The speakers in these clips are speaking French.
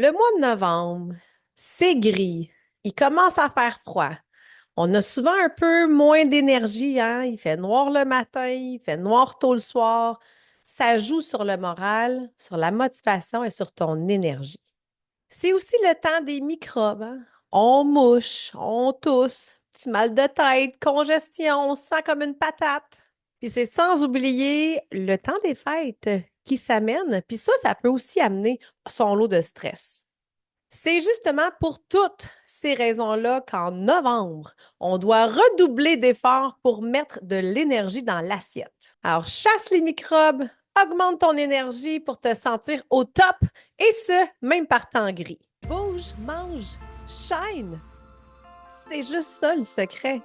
Le mois de novembre, c'est gris. Il commence à faire froid. On a souvent un peu moins d'énergie, hein? Il fait noir le matin, il fait noir tôt le soir. Ça joue sur le moral, sur la motivation et sur ton énergie. C'est aussi le temps des microbes, hein? On mouche, on tousse, petit mal de tête, congestion, on se sent comme une patate. Puis c'est sans oublier le temps des fêtes qui s'amène. Puis ça peut aussi amener son lot de stress. C'est justement pour toutes ces raisons-là qu'en novembre, on doit redoubler d'efforts pour mettre de l'énergie dans l'assiette. Alors, chasse les microbes, augmente ton énergie pour te sentir au top, et ce, même par temps gris. Bouge, mange, shine. C'est juste ça le secret.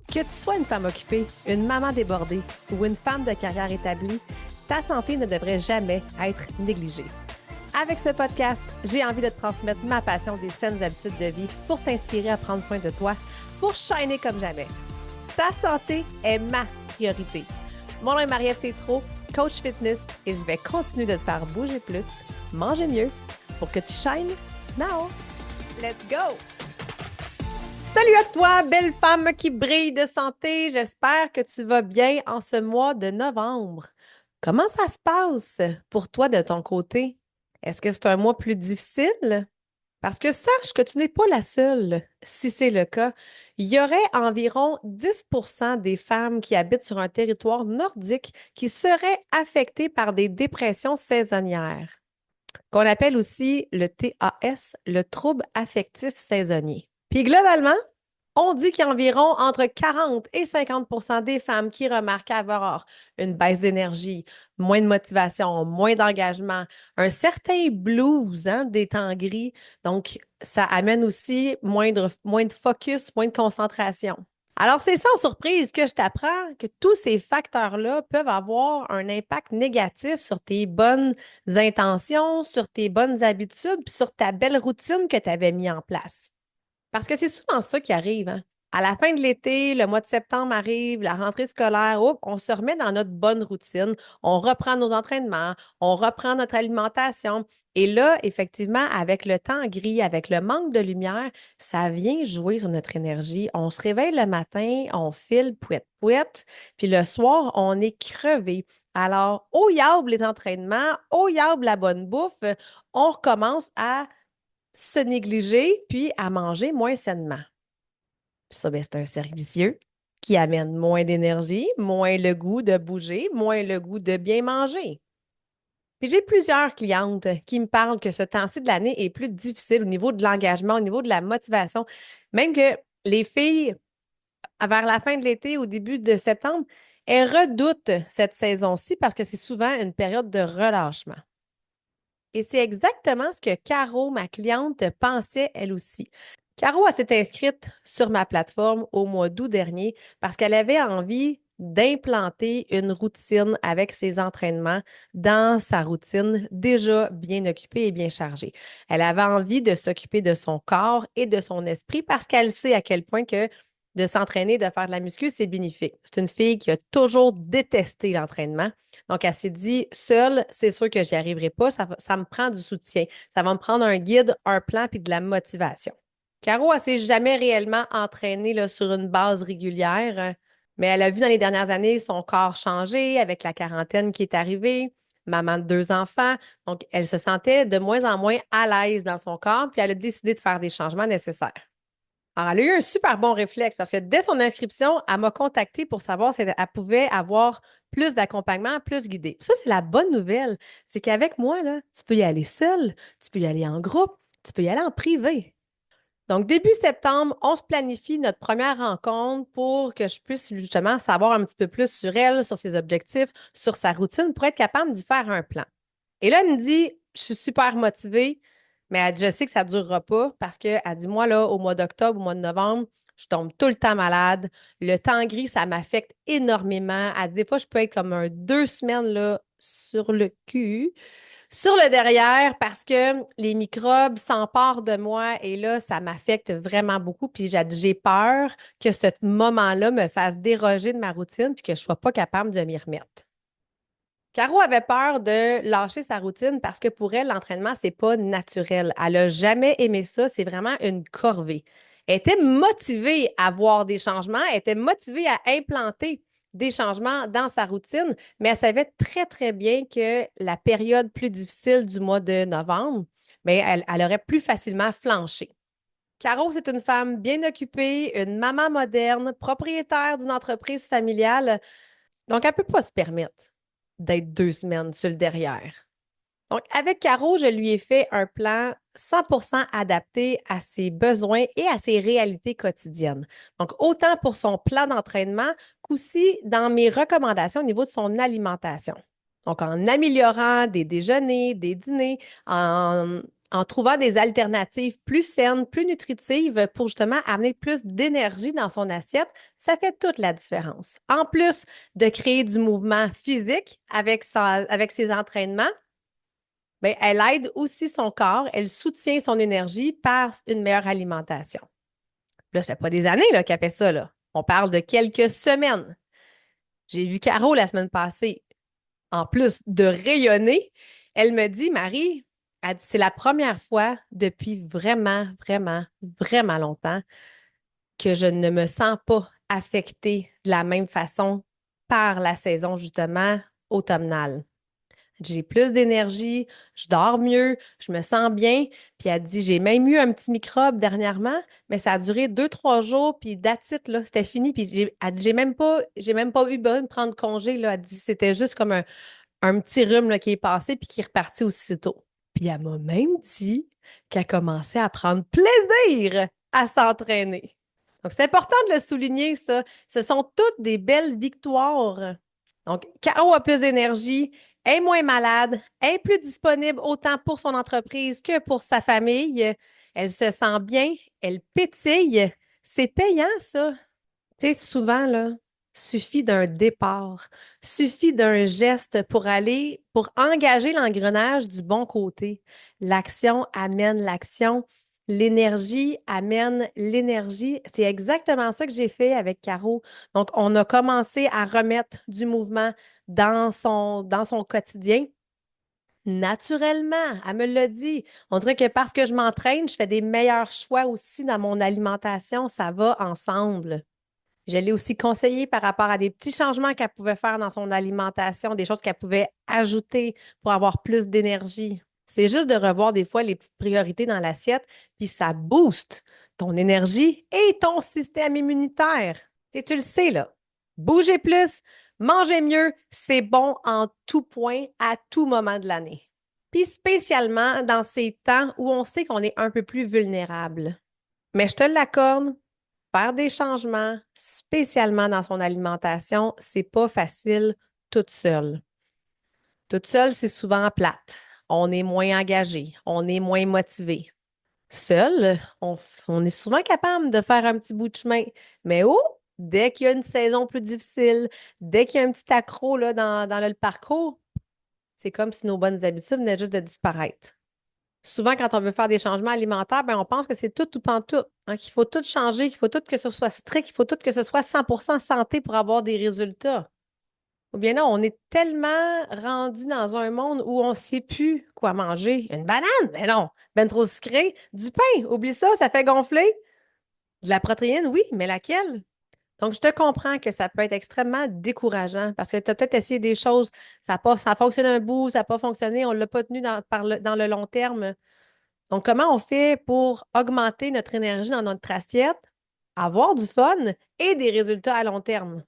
Que tu sois une femme occupée, une maman débordée ou une femme de carrière établie, ta santé ne devrait jamais être négligée. Avec ce podcast, j'ai envie de te transmettre ma passion des saines habitudes de vie pour t'inspirer à prendre soin de toi, pour shiner comme jamais. Ta santé est ma priorité. Mon nom est Marie-Ève Tétrault, coach fitness, et je vais continuer de te faire bouger plus, manger mieux, pour que tu shines now. Let's go! Salut à toi, belle femme qui brille de santé. J'espère que tu vas bien en ce mois de novembre. Comment ça se passe pour toi de ton côté? Est-ce que c'est un mois plus difficile? Parce que sache que tu n'es pas la seule. Si c'est le cas, il y aurait environ 10% des femmes qui habitent sur un territoire nordique qui seraient affectées par des dépressions saisonnières, qu'on appelle aussi le TAS, le trouble affectif saisonnier. Puis globalement, on dit qu'il y a environ entre 40 et 50% des femmes qui remarquent avoir une baisse d'énergie, moins de motivation, moins d'engagement, un certain blues, hein, des temps gris. Donc, ça amène aussi moins de focus, moins de concentration. Alors, c'est sans surprise que je t'apprends que tous ces facteurs-là peuvent avoir un impact négatif sur tes bonnes intentions, sur tes bonnes habitudes, puis sur ta belle routine que tu avais mis en place. Parce que c'est souvent ça qui arrive, hein. À la fin de l'été, le mois de septembre arrive, la rentrée scolaire, hop, on se remet dans notre bonne routine, on reprend nos entraînements, on reprend notre alimentation. Et là, effectivement, avec le temps gris, avec le manque de lumière, ça vient jouer sur notre énergie. On se réveille le matin, on file pouette pouette, puis le soir, on est crevé. Alors, au yab les entraînements, au yab la bonne bouffe, on recommence à se négliger puis à manger moins sainement. Puis ça, ben, c'est un cercle vicieux qui amène moins d'énergie, moins le goût de bouger, moins le goût de bien manger. Puis j'ai plusieurs clientes qui me parlent que ce temps-ci de l'année est plus difficile au niveau de l'engagement, au niveau de la motivation. Même que les filles, vers la fin de l'été, au début de septembre, elles redoutent cette saison-ci parce que c'est souvent une période de relâchement. Et c'est exactement ce que Caro, ma cliente, pensait elle aussi. Caro, elle s'est inscrite sur ma plateforme au mois d'août dernier parce qu'elle avait envie d'implanter une routine avec ses entraînements dans sa routine déjà bien occupée et bien chargée. Elle avait envie de s'occuper de son corps et de son esprit parce qu'elle sait à quel point que de s'entraîner, de faire de la muscu, c'est bénéfique. C'est une fille qui a toujours détesté l'entraînement. Donc, elle s'est dit, seule, c'est sûr que j'y arriverai pas. Ça me prend du soutien. Ça va me prendre un guide, un plan puis de la motivation. Caro, elle s'est jamais réellement entraînée là, sur une base régulière, mais elle a vu dans les dernières années son corps changer avec la quarantaine qui est arrivée, maman de deux enfants. Donc, elle se sentait de moins en moins à l'aise dans son corps, puis elle a décidé de faire des changements nécessaires. Alors, elle a eu un super bon réflexe parce que dès son inscription, elle m'a contactée pour savoir si elle pouvait avoir plus d'accompagnement, plus guidé. Ça, c'est la bonne nouvelle. C'est qu'avec moi, là, tu peux y aller seul, tu peux y aller en groupe, tu peux y aller en privé. Donc, début septembre, on se planifie notre première rencontre pour que je puisse justement savoir un petit peu plus sur elle, sur ses objectifs, sur sa routine, pour être capable d'y faire un plan. Et là, elle me dit, je suis super motivée, mais elle dit, je sais que ça ne durera pas parce qu'elle dit, moi, là, au mois d'octobre, au mois de novembre, je tombe tout le temps malade. Le temps gris, ça m'affecte énormément. Elle dit, des fois, je peux être comme 2 semaines là, sur le cul, sur le derrière, parce que les microbes s'emparent de moi et là, ça m'affecte vraiment beaucoup. Puis j'ai peur que ce moment-là me fasse déroger de ma routine puis que je ne sois pas capable de m'y remettre. Caro avait peur de lâcher sa routine parce que pour elle, l'entraînement, c'est pas naturel. Elle a jamais aimé ça. C'est vraiment une corvée. Elle était motivée à voir des changements. Elle était motivée à implanter des changements dans sa routine, mais elle savait très, très bien que la période plus difficile du mois de novembre, mais elle aurait plus facilement flanché. Caro, c'est une femme bien occupée, une maman moderne, propriétaire d'une entreprise familiale. Donc, elle ne peut pas se permettre d'être 2 semaines sur le derrière. Donc, avec Caro, je lui ai fait un plan 100% adapté à ses besoins et à ses réalités quotidiennes. Donc, autant pour son plan d'entraînement qu'aussi dans mes recommandations au niveau de son alimentation. Donc, en améliorant des déjeuners, des dîners, en trouvant des alternatives plus saines, plus nutritives pour justement amener plus d'énergie dans son assiette, ça fait toute la différence. En plus de créer du mouvement physique avec ses entraînements, bien, elle aide aussi son corps, elle soutient son énergie par une meilleure alimentation. Là, ça fait pas des années qu'elle fait ça, là. On parle de quelques semaines. J'ai vu Caro la semaine passée. En plus de rayonner, elle me dit, Marie, elle dit, c'est la première fois depuis vraiment, vraiment, vraiment longtemps que je ne me sens pas affectée de la même façon par la saison, justement, automnale. J'ai plus d'énergie, je dors mieux, je me sens bien. Puis elle dit, j'ai même eu un petit microbe dernièrement, mais ça a duré 2, 3 jours, puis that's it, là, c'était fini. Puis elle dit, j'ai même pas eu besoin de prendre congé, là. Elle dit, c'était juste comme un petit rhume là, qui est passé puis qui est reparti aussitôt. Puis elle m'a même dit qu'elle commençait à prendre plaisir à s'entraîner. Donc, c'est important de le souligner, ça. Ce sont toutes des belles victoires. Donc, Caro a plus d'énergie, est moins malade, est plus disponible autant pour son entreprise que pour sa famille. Elle se sent bien, elle pétille. C'est payant, ça. Tu sais, souvent, là, suffit d'un départ, suffit d'un geste pour engager l'engrenage du bon côté. L'action amène l'action, l'énergie amène l'énergie. C'est exactement ça que j'ai fait avec Caro. Donc, on a commencé à remettre du mouvement dans son quotidien. Naturellement, elle me l'a dit. On dirait que parce que je m'entraîne, je fais des meilleurs choix aussi dans mon alimentation. Ça va ensemble. Je l'ai aussi conseillé par rapport à des petits changements qu'elle pouvait faire dans son alimentation, des choses qu'elle pouvait ajouter pour avoir plus d'énergie. C'est juste de revoir des fois les petites priorités dans l'assiette, puis ça booste ton énergie et ton système immunitaire. Et tu le sais, là. Bouger plus, manger mieux, c'est bon en tout point, à tout moment de l'année. Puis spécialement dans ces temps où on sait qu'on est un peu plus vulnérable. Mais je te l'accorde, faire des changements, spécialement dans son alimentation, c'est pas facile toute seule. Toute seule, c'est souvent plate. On est moins engagé, on est moins motivé. Seul, on est souvent capable de faire un petit bout de chemin. Mais oh, dès qu'il y a une saison plus difficile, dès qu'il y a un petit accro là, dans le parcours, c'est comme si nos bonnes habitudes venaient juste de disparaître. Souvent, quand on veut faire des changements alimentaires, ben, on pense que c'est tout ou pantoute, hein, qu'il faut tout changer, qu'il faut tout que ce soit strict, qu'il faut tout que ce soit 100% santé pour avoir des résultats. Ou bien non, on est tellement rendu dans un monde où on ne sait plus quoi manger. Une banane? Mais non. Ben trop sucré. Du pain? Oublie ça, ça fait gonfler. De la protéine? Oui, mais laquelle? Donc, je te comprends que ça peut être extrêmement décourageant parce que tu as peut-être essayé des choses, ça a fonctionné un bout, ça n'a pas fonctionné, on ne l'a pas tenu dans le long terme. Donc, comment on fait pour augmenter notre énergie dans notre assiette, avoir du fun et des résultats à long terme?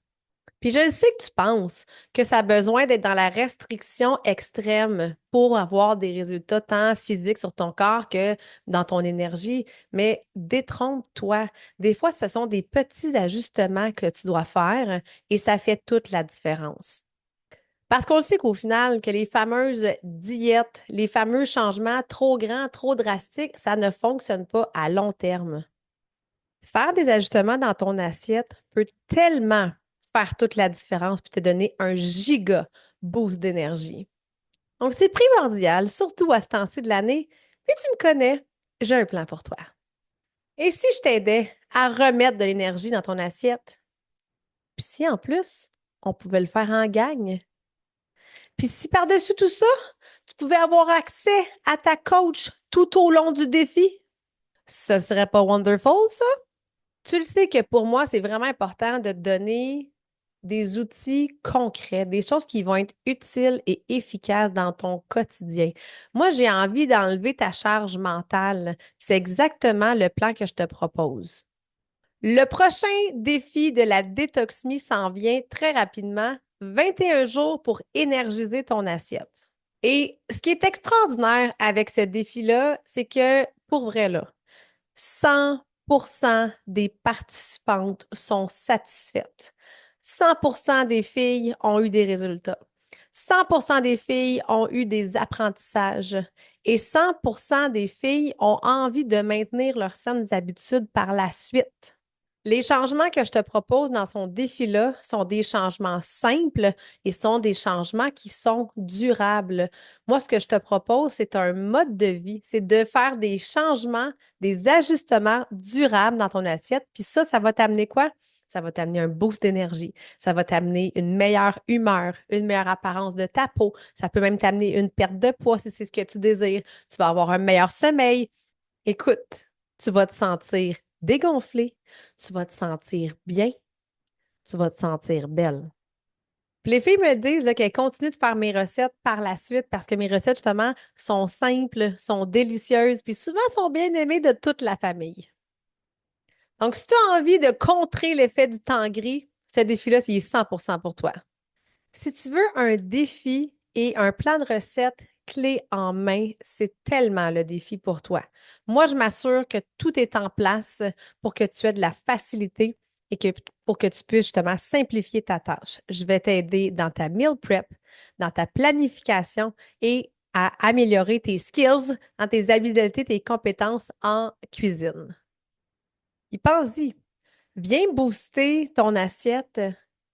Puis je sais que tu penses que ça a besoin d'être dans la restriction extrême pour avoir des résultats tant physiques sur ton corps que dans ton énergie, mais détrompe-toi. Des fois, ce sont des petits ajustements que tu dois faire et ça fait toute la différence. Parce qu'on le sait qu'au final, que les fameuses diètes, les fameux changements trop grands, trop drastiques, ça ne fonctionne pas à long terme. Faire des ajustements dans ton assiette peut tellement faire toute la différence pour te donner un giga boost d'énergie. Donc, c'est primordial, surtout à ce temps-ci de l'année. Puis tu me connais, j'ai un plan pour toi. Et si je t'aidais à remettre de l'énergie dans ton assiette? Puis si en plus, on pouvait le faire en gang? Puis si par-dessus tout ça, tu pouvais avoir accès à ta coach tout au long du défi, ce serait pas wonderful, ça? Tu le sais que pour moi, c'est vraiment important de te donner des outils concrets, des choses qui vont être utiles et efficaces dans ton quotidien. Moi, j'ai envie d'enlever ta charge mentale. C'est exactement le plan que je te propose. Le prochain défi de la détoxmie s'en vient très rapidement, 21 jours pour énergiser ton assiette. Et ce qui est extraordinaire avec ce défi-là, c'est que pour vrai, là, 100% des participantes sont satisfaites. 100% des filles ont eu des résultats. 100% des filles ont eu des apprentissages. Et 100% des filles ont envie de maintenir leurs saines habitudes par la suite. Les changements que je te propose dans son défi-là sont des changements simples et sont des changements qui sont durables. Moi, ce que je te propose, c'est un mode de vie, c'est de faire des changements, des ajustements durables dans ton assiette. Puis ça va t'amener quoi? Ça va t'amener un boost d'énergie. Ça va t'amener une meilleure humeur, une meilleure apparence de ta peau. Ça peut même t'amener une perte de poids si c'est ce que tu désires. Tu vas avoir un meilleur sommeil. Écoute, tu vas te sentir dégonflé, tu vas te sentir bien, tu vas te sentir belle. Puis les filles me disent là, qu'elles continuent de faire mes recettes par la suite parce que mes recettes, justement, sont simples, sont délicieuses, puis souvent sont bien aimées de toute la famille. Donc, si tu as envie de contrer l'effet du temps gris, ce défi-là, il est 100% pour toi. Si tu veux un défi et un plan de recette clé en main, c'est tellement le défi pour toi. Moi, je m'assure que tout est en place pour que tu aies de la facilité et pour que tu puisses justement simplifier ta tâche. Je vais t'aider dans ta meal prep, dans ta planification et à améliorer tes skills, dans tes habiletés, tes compétences en cuisine. Y pense-y. Viens booster ton assiette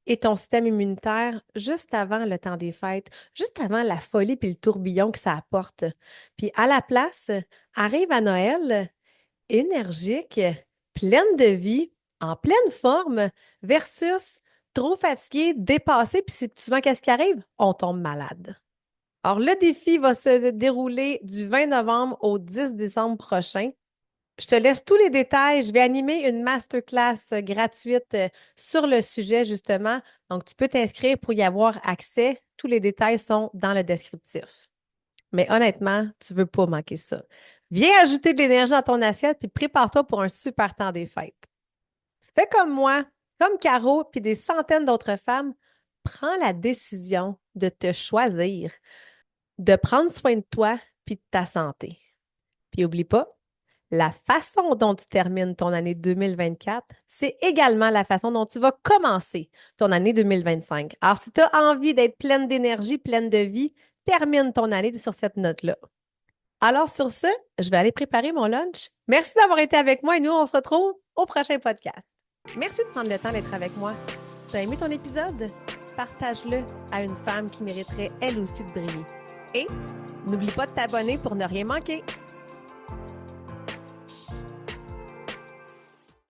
et ton système immunitaire juste avant le temps des fêtes, juste avant la folie puis le tourbillon que ça apporte. Puis à la place, arrive à Noël énergique, pleine de vie, en pleine forme, versus trop fatigué, dépassé, puis souvent, qu'est-ce qui arrive? On tombe malade. Alors, le défi va se dérouler du 20 novembre au 10 décembre prochain. Je te laisse tous les détails. Je vais animer une masterclass gratuite sur le sujet, justement. Donc, tu peux t'inscrire pour y avoir accès. Tous les détails sont dans le descriptif. Mais honnêtement, tu ne veux pas manquer ça. Viens ajouter de l'énergie dans ton assiette puis prépare-toi pour un super temps des fêtes. Fais comme moi, comme Caro, puis des centaines d'autres femmes. Prends la décision de te choisir, de prendre soin de toi puis de ta santé. Puis n'oublie pas, la façon dont tu termines ton année 2024, c'est également la façon dont tu vas commencer ton année 2025. Alors, si tu as envie d'être pleine d'énergie, pleine de vie, termine ton année sur cette note-là. Alors, sur ce, je vais aller préparer mon lunch. Merci d'avoir été avec moi et nous, on se retrouve au prochain podcast. Merci de prendre le temps d'être avec moi. Tu as aimé ton épisode? Partage-le à une femme qui mériterait elle aussi de briller. Et n'oublie pas de t'abonner pour ne rien manquer.